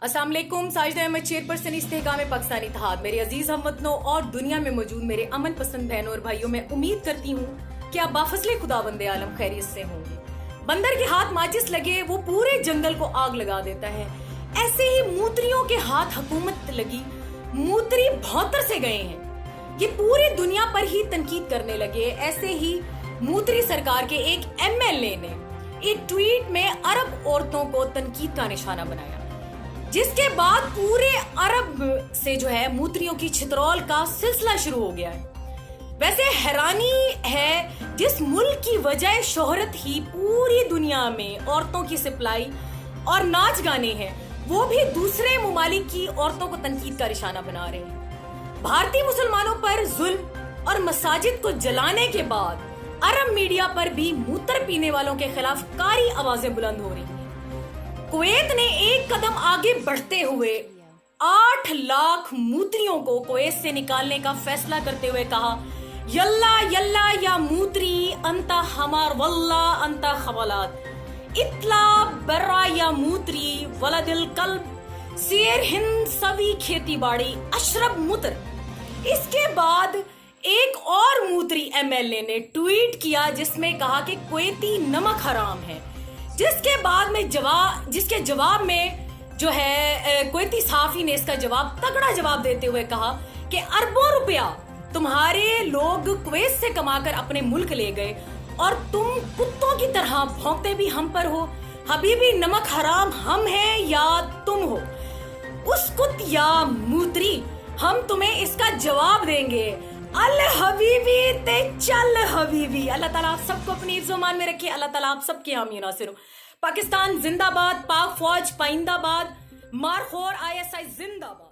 अस्सलाम वालेकुम। साजिदा अहमद चेयरपर्सन इस्तेहकाम पाकिस्तानी इत्तेहाद। मेरे अजीज हमवतनों और दुनिया में मौजूद मेरे अमन पसंद बहनों और भाइयों, मैं उम्मीद करती हूँ कि आप बाफजले खुदाबंद आलम खैरियत से होंगे। बंदर के हाथ माचिस लगे वो पूरे जंगल को आग लगा देता है, ऐसे ही मूत्रियों के हाथ हुकूमत लगी, मूत्री भौतर से गए हैं। ये पूरी दुनिया पर ही तनकीद करने लगे। ऐसे ही मूत्री सरकार के एक एमएलए ने एक ट्वीट में अरब औरतों को तनकीद का निशाना बनाया, जिसके बाद पूरे अरब से जो है मूत्रियों की छितरौल का सिलसिला शुरू हो गया है। वैसे हैरानी है, जिस मुल्क की वजह शोहरत ही पूरी दुनिया में औरतों की सप्लाई और नाच गाने हैं, वो भी दूसरे मुमालिक की औरतों को तनकीद का निशाना बना रहे हैं। भारतीय मुसलमानों पर जुल्म और मसाजिद को जलाने के बाद अरब मीडिया पर भी मूत्र पीने वालों के खिलाफ कारी आवाजें बुलंद हो रही हैं। कुवैत ने एक कदम आगे बढ़ते हुए 8 लाख मूत्रियों को कुवैत से निकालने का फैसला करते हुए कहा, यल्ला यल्ला या मूत्री अंता हमार वल्ला अंता खवलात इतला बर्रा या मूत्री वलदिल कल्ब शेर हिंद सवी खेती बाड़ी अशरब मूत्र। इसके बाद एक और मूत्री एमएलए ने ट्वीट किया जिसमें कहा कि कुवैती नमक हराम है, जिसके जवाब में जो है कुवैती सहाफी ने इसका जवाब तगड़ा जवाब देते हुए कहा कि अरबों रुपया तुम्हारे लोग कुवैत से कमाकर अपने मुल्क ले गए और तुम कुत्तों की तरह भौंकते भी हम पर हो। हबीबी नमक हराम हम हैं या तुम हो? उस कुत या मूत्री, हम तुम्हें इसका जवाब देंगे। अल हबीबी ते चल हबीबी। अल्लाह ताला आप सबको अपनी इज़्ज़ो-मान में रखे। अल्लाह ताला आप सबके हामी नासिर हो। पाकिस्तान जिंदाबाद, पाक फौज पाइंदाबाद, मारखोर आईएसआई जिंदाबाद।